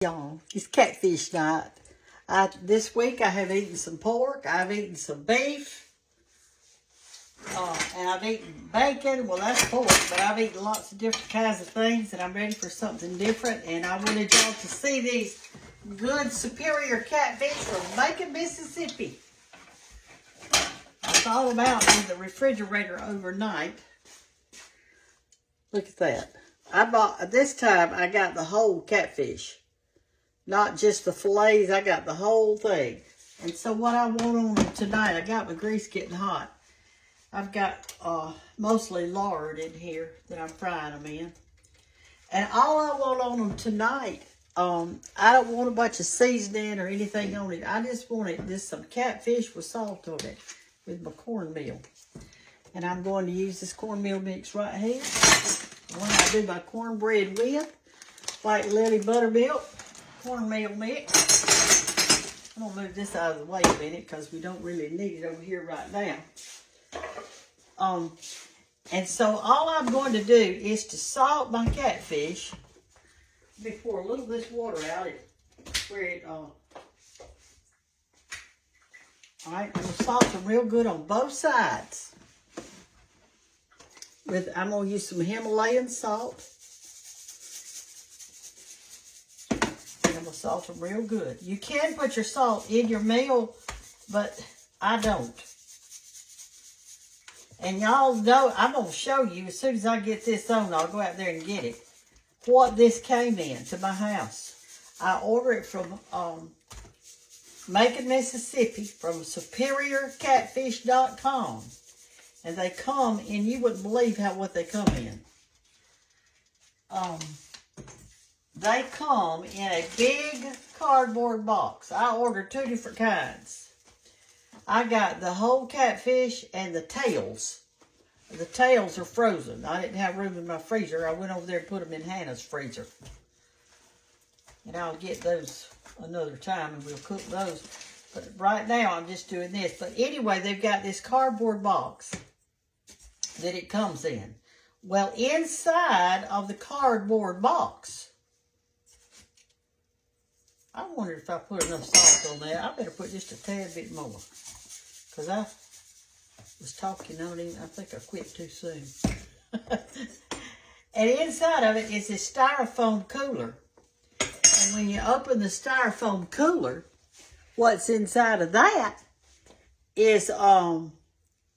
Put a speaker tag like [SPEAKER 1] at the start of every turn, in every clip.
[SPEAKER 1] Y'all, it's catfish night. This week I have eaten some pork, I've eaten some beef, and I've eaten bacon. Well, that's pork, but I've eaten lots of different kinds of things, and I'm ready for something different. And I wanted y'all to see these good superior catfish from Macon, Mississippi. I thought about in the refrigerator overnight. Look at that. This time I got the whole catfish. Not just the fillets, I got the whole thing. And so what I want on them tonight, I got my grease getting hot. I've got mostly lard in here that I'm frying them in. And all I want on them tonight, I don't want a bunch of seasoning or anything on it. I just want just some catfish with salt on it with my cornmeal. And I'm going to use this cornmeal mix right here. The one I do my cornbread with. White lily buttermilk. Cornmeal mix. I'm going to move this out of the way a minute because we don't really need it over here right now. And so all I'm going to do is to salt my catfish. Let me pour a little of this water out where it, alright, I'm going to salt them real good on both sides. I'm going to use some Himalayan salt. I'm going to salt them real good. You can put your salt in your meal, but I don't. And y'all know, I'm going to show you, as soon as I get this on, I'll go out there and get it, what this came in to my house. I ordered it from Macon, Mississippi, from superiorcatfish.com. And they come, and you wouldn't believe what they come in. They come in a big cardboard box. I ordered 2 different kinds. I got the whole catfish and the tails. The tails are frozen. I didn't have room in my freezer. I went over there and put them in Hannah's freezer. And I'll get those another time and we'll cook those. But right now I'm just doing this. But anyway, they've got this cardboard box that it comes in. Well, inside of the cardboard box, I wondered if I put enough salt on that. I better put just a tad bit more. Because I was talking on it. I think I quit too soon. And inside of it is this styrofoam cooler. And when you open the styrofoam cooler, what's inside of that is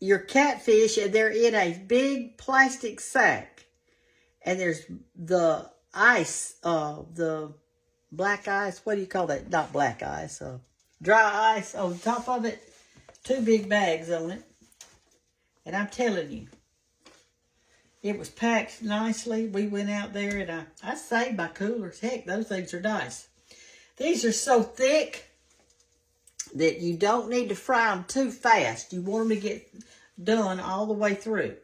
[SPEAKER 1] your catfish. And they're in a big plastic sack. And there's the ice, the black ice, what do you call that? Not black ice, dry ice on top of it. 2 big bags on it. And I'm telling you, it was packed nicely. We went out there and I saved my coolers. Heck, those things are nice. These are so thick that you don't need to fry them too fast. You want them to get done all the way through.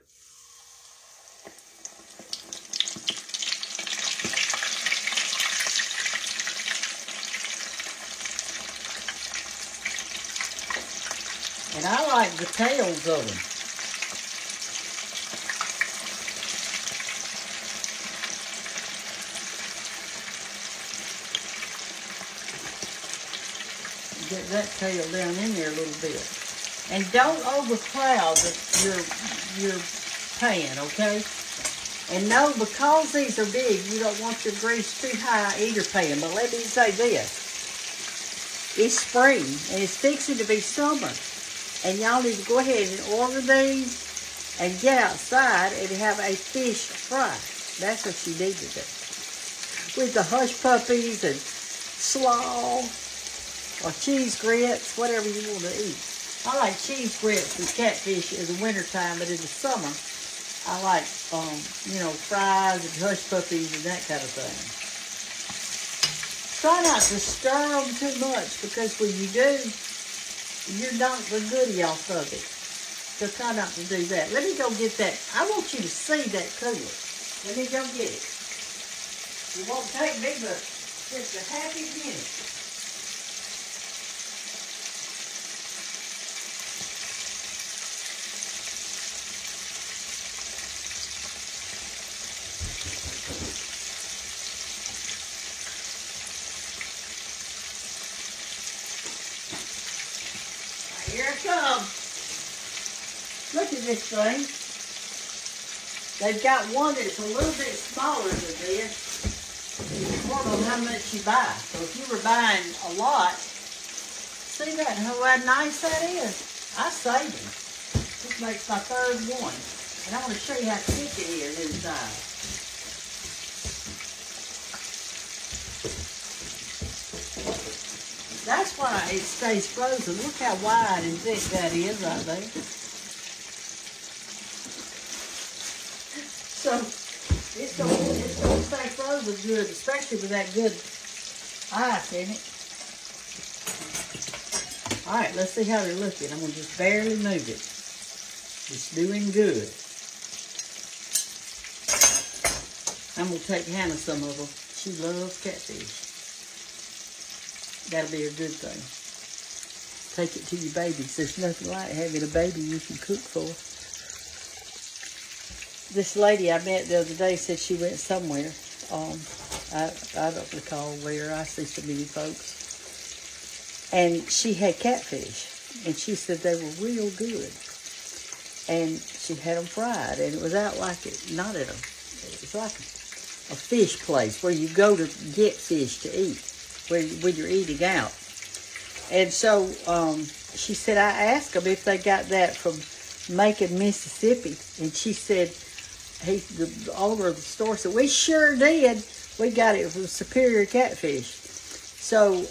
[SPEAKER 1] And I like the tails of them. Get that tail down in there a little bit. And don't overcrowd your pan, okay? And no, because these are big, you don't want your grease too high either pan. But let me say this. It's spring, and it's fixing to be summer. And y'all need to go ahead and order these and get outside and have a fish fry. That's what you need to do. With the hush puppies and slaw or cheese grits, whatever you want to eat. I like cheese grits and catfish in the wintertime, but in the summer, I like, fries and hush puppies and that kind of thing. Try not to stir them too much because when you do, you're not the goodie off of it. So try not to do that. Let me go get that. I want you to see that cooler. Let me go get it. It won't take me but just a happy minute. Here it comes. Look at this thing. They've got one that's a little bit smaller than this. Depends on how much you buy. So if you were buying a lot, see that, how nice that is? I saved them. This makes my third one. And I want to show you how thick it is inside. That's why it stays frozen. Look how wide and thick that is right there. So it's gonna stay frozen good, especially with that good ice in it. All right, let's see how they're looking. I'm gonna just barely move it. It's doing good. I'm gonna take Hannah some of them. She loves catfish. That'll be a good thing. Take it to your babies. There's nothing like having a baby you can cook for. This lady I met the other day said she went somewhere. I don't recall where. I see so many folks. And she had catfish. And she said they were real good. And she had them fried. And it was out like it, not at it was like a fish place where you go to get fish to eat, when you're eating out. And so she said, I asked them if they got that from Macon, Mississippi. And she said, the owner of the store said, we sure did. We got it from Superior Catfish. So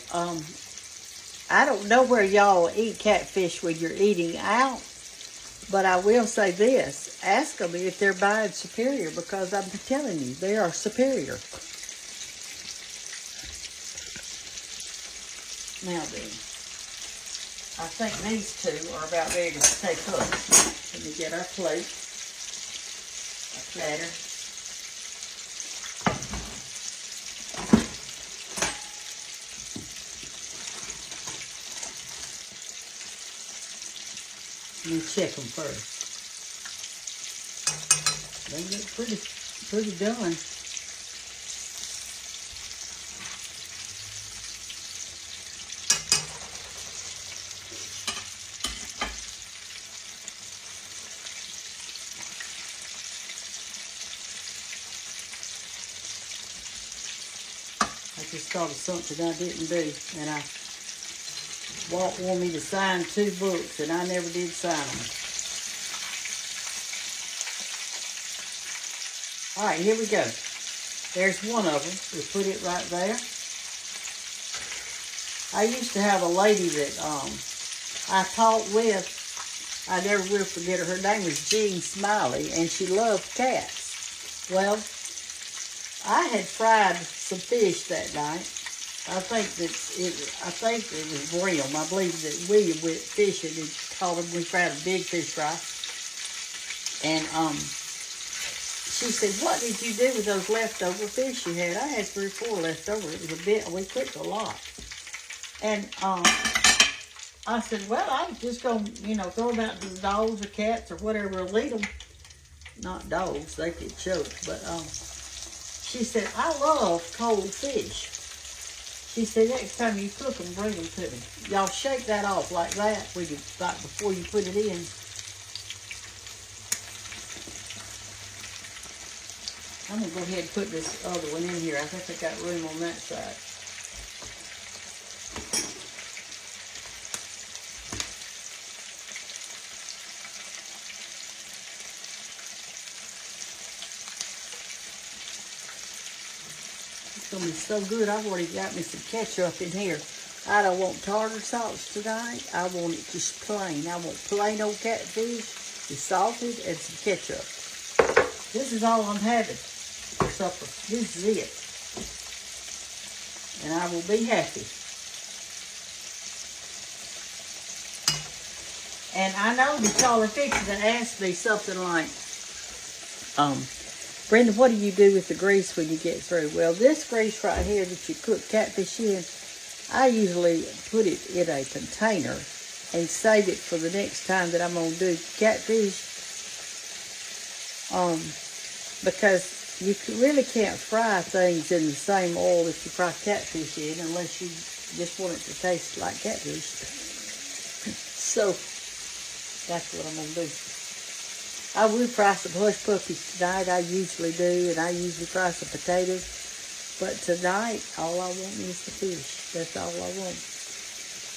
[SPEAKER 1] I don't know where y'all eat catfish when you're eating out. But I will say this, ask them if they're buying Superior, because I'm telling you, they are superior. Now then, I think these two are about ready to take up. Let me get our plate, our platter. Let me check them first. They look pretty done. I just thought of something I didn't do, and Walt wanted me to sign 2 books, and I never did sign them. All right, here we go. There's one of them. We put it right there. I used to have a lady that I taught with. I never will forget her. Her name was Jean Smiley, and she loved cats. Well, I had fried some fish that night. I think it was William. I believe that William went fishing and called him. We fried a big fish fry. And she said, "What did you do with those leftover fish you had?" I had 3 or 4 left over. It was a bit. We cooked a lot. And I said, "Well, I was just gonna, throw them out to the dogs or cats or whatever will eat them. Not dogs; they get choked." But she said, "I love cold fish." She said, next time you cook them, bring them to me. Y'all shake that off like that like before you put it in. I'm going to go ahead and put this other one in here. I think I got room on that side. It's going to be so good. I've already got me some ketchup in here. I don't want tartar sauce tonight. I want it just plain. I want plain old catfish, it's salted, and some ketchup. This is all I'm having for supper. This is it. And I will be happy. And I know that y'all are fixing to ask me something like, Brenda, what do you do with the grease when you get through? Well, this grease right here that you cook catfish in, I usually put it in a container and save it for the next time that I'm going to do catfish. Because you really can't fry things in the same oil that you fry catfish in unless you just want it to taste like catfish. So that's what I'm going to do. I would fry some hush puppies tonight. I usually do, and I usually fry some potatoes. But tonight, all I want is the fish. That's all I want.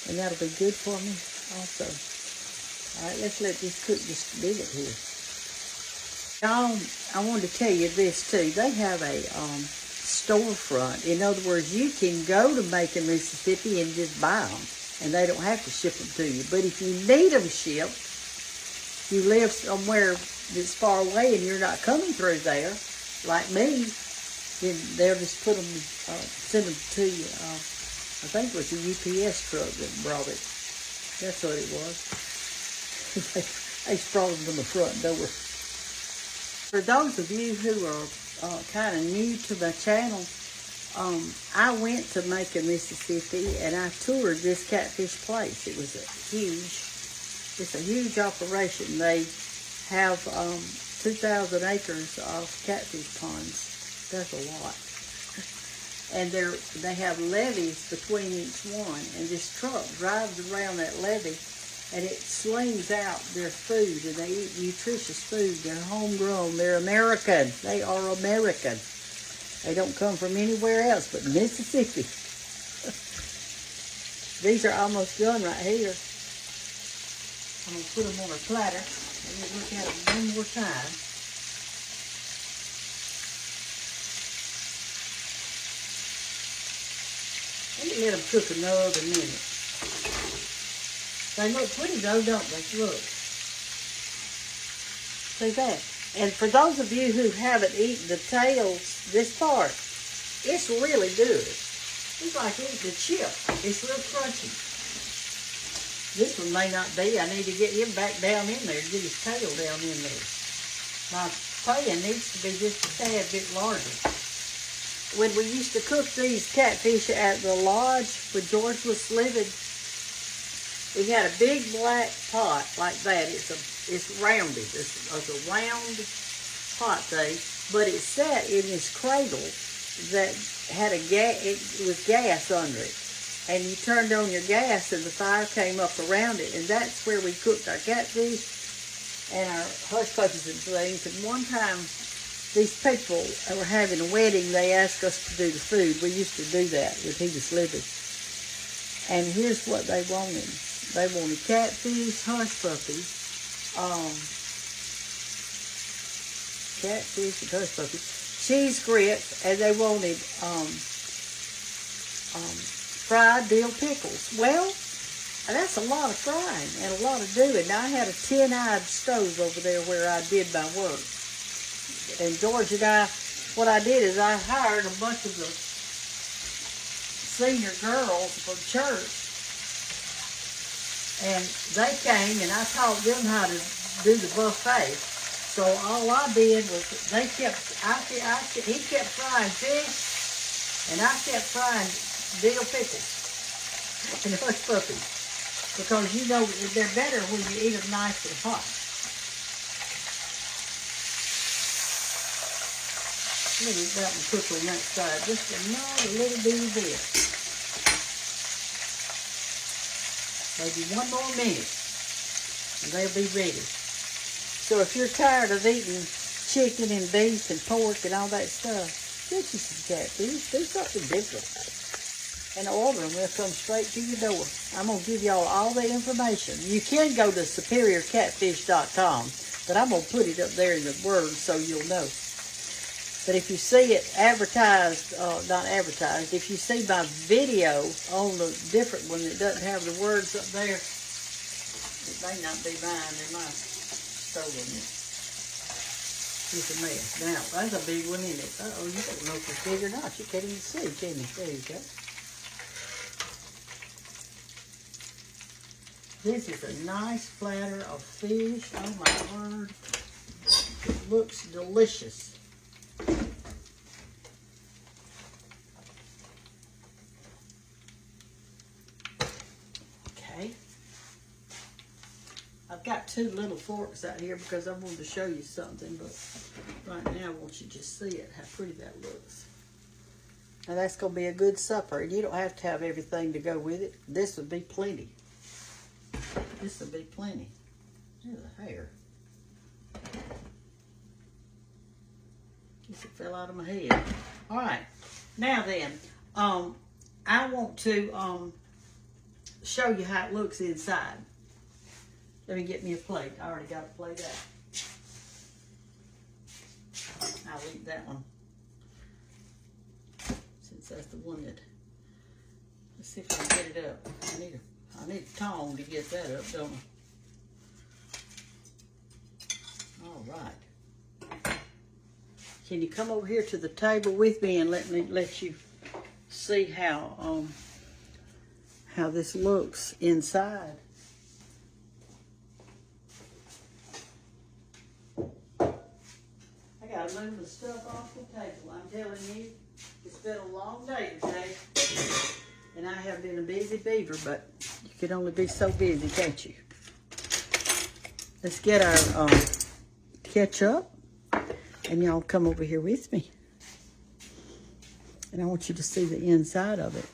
[SPEAKER 1] And that'll be good for me also. All right, let's let this cook just a minute here. Y'all, I wanted to tell you this too. They have a storefront. In other words, you can go to Macon, Mississippi and just buy them. And they don't have to ship them to you. But if you need them shipped, you live somewhere that's far away and you're not coming through there, like me, then they'll just put them, send them to you. I think it was a UPS truck that brought it. That's what it was. They just brought them to the front door. For those of you who are kind of new to my channel, I went to Macon, Mississippi, and I toured this catfish place. It was it's a huge operation. They have 2,000 acres of catfish ponds. That's a lot. And they have levees between each one, and this truck drives around that levee, and it slings out their food, and they eat nutritious food. They're homegrown. They're American. They are American. They don't come from anywhere else but Mississippi. These are almost done right here. I'm going to put them on a platter. Let me look at them one more time. Let me let them cook another minute. They look pretty though, don't they? Look. See that? And for those of you who haven't eaten the tails, this part, it's really good. It's like eating a chip. It's real crunchy. This one may not be. I need to get him back down in there, get his tail down in there. My pan needs to be just a tad bit larger. When we used to cook these catfish at the lodge when George was living, we had a big black pot like that. It's rounded. It's a round pot thing, but it sat in this cradle that had it was gas under it. And you turned on your gas and the fire came up around it, and that's where we cooked our catfish and our hush puppies and things. And one time, these people were having a wedding, they asked us to do the food. We used to do that when he was living. And here's what they wanted. They wanted catfish, hush puppies, catfish and hush puppies, cheese grits, and they wanted fried dill pickles. Well, that's a lot of frying and a lot of doing. Now, I had a tin-eyed stove over there where I did my work. And George and I, what I did is I hired a bunch of the senior girls from church. And they came and I taught them how to do the buffet. So all I did was he kept frying fish and I kept frying dill pickles and hush puppies. Because you know they're better when you eat them nice and hot. Let me let them cook on that side just another little bitty bit. Maybe one more minute and they'll be ready. So if you're tired of eating chicken and beef and pork and all that stuff, get you some catfish. Do something different. And order them. They'll come straight to your door. I'm going to give y'all all the information. You can go to superiorcatfish.com, but I'm going to put it up there in the words so you'll know. But if you see it advertised, not advertised, if you see my video on the different one that doesn't have the words up there, it may not be mine. They might have stolen it. It's a mess. Now, that's a big one, isn't it? Uh-oh, you don't know if it's big or not. You can't even see, can you? There you go. This is a nice platter of fish. Oh, my word. It looks delicious. Okay. I've got two little forks out here because I wanted to show you something, but right now I want you to just see it, how pretty that looks. Now that's going to be a good supper, and you don't have to have everything to go with it. This would be plenty. This will be plenty. There's a hair. Guess it fell out of my head. All right. Now then, I want to show you how it looks inside. Let me get me a plate. I already got a plate out. I'll eat that one. Since that's the one that, let's see if I can get it up. I need a tong to get that up, don't I? All right. Can you come over here to the table with me and let you see how this looks inside? I gotta move the stuff off the table. I'm telling you, it's been a long day today, and I have been a busy beaver, but you can only be so busy, can't you? Let's get our ketchup, and y'all come over here with me. And I want you to see the inside of it.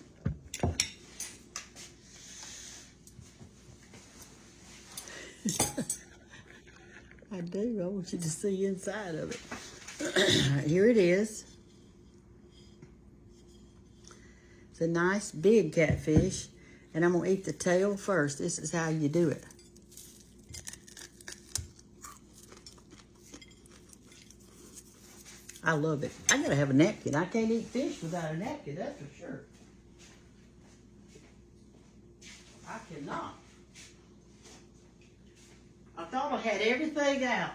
[SPEAKER 1] I do. I want you to see inside of it. Here it is. It's a nice big catfish. And I'm going to eat the tail first. This is how you do it. I love it. I got to have a napkin. I can't eat fish without a napkin, that's for sure. I cannot. I thought I had everything out.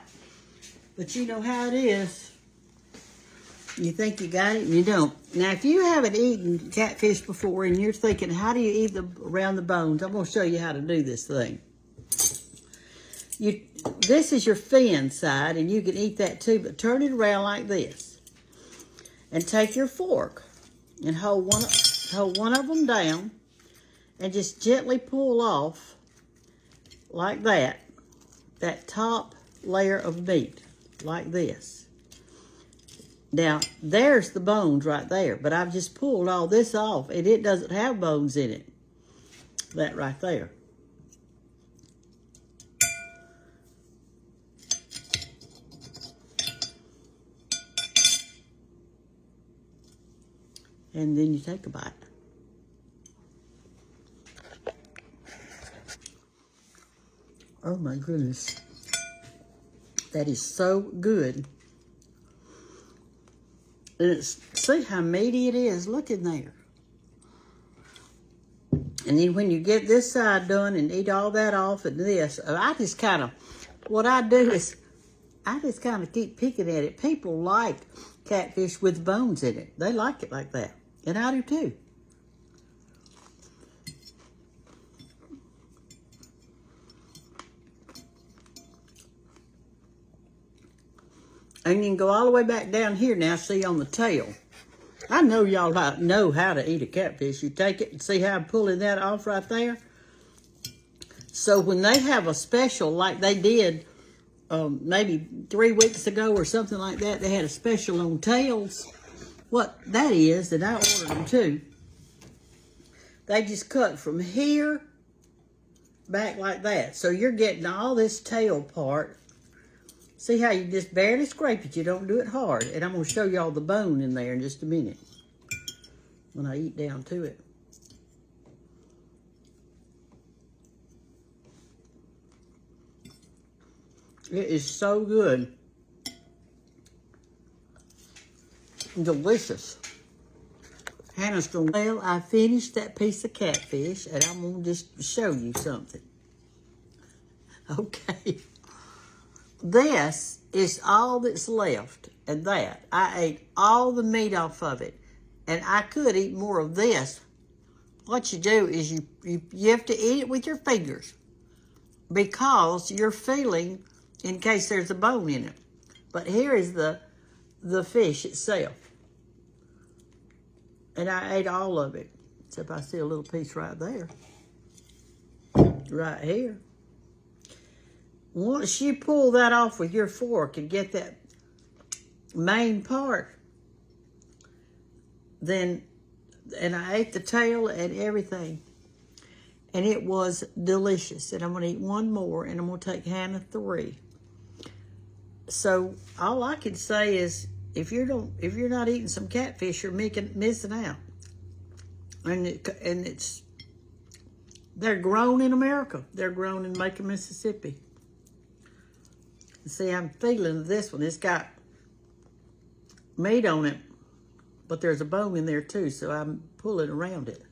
[SPEAKER 1] But you know how it is. You think you got it and you don't. Now, if you haven't eaten catfish before and you're thinking, how do you eat around the bones? I'm going to show you how to do this thing. This is your fin side, and you can eat that too, but turn it around like this. And take your fork and hold one of them down and just gently pull off like that top layer of meat, like this. Now, there's the bones right there, but I've just pulled all this off, and it doesn't have bones in it. That right there. And then you take a bite. Oh my goodness. That is so good. And see how meaty it is. Look in there. And then when you get this side done and eat all that off and this, what I do is I just kind of keep picking at it. People like catfish with bones in it. They like it like that. And I do too. And you can go all the way back down here now, see on the tail. I know y'all know how to eat a catfish. You take it and see how I'm pulling that off right there. So when they have a special like they did maybe 3 weeks ago or something like that, they had a special on tails. What that is, and I ordered them too. They just cut from here back like that. So you're getting all this tail part. See how you just barely scrape it. You don't do it hard. And I'm going to show y'all the bone in there in just a minute when I eat down to it. It is so good. Delicious. Hannah's going, well, I finished that piece of catfish, and I'm going to just show you something. Okay. This is all that's left, and that. I ate all the meat off of it, and I could eat more of this. What you do is you have to eat it with your fingers because you're feeling in case there's a bone in it. But here is the fish itself. And I ate all of it, except I see a little piece right there. Right here. Once you pull that off with your fork and get that main part, then, and I ate the tail and everything. And it was delicious. And I'm going to eat one more, and I'm going to take Hannah 3. So all I can say is, if you're not eating some catfish, you're missing out. And they're grown in America. They're grown in Macon, Mississippi. See, I'm feeling this one. It's got meat on it, but there's a bone in there too, so I'm pulling around it.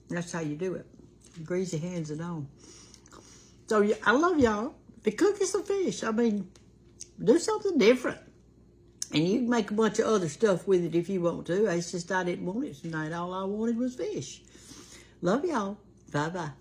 [SPEAKER 1] That's how you do it. Grease your hands and on. So I love y'all. Be cooking some fish. I mean, do something different. And you can make a bunch of other stuff with it if you want to. It's just I didn't want it tonight. All I wanted was fish. Love y'all. Bye-bye.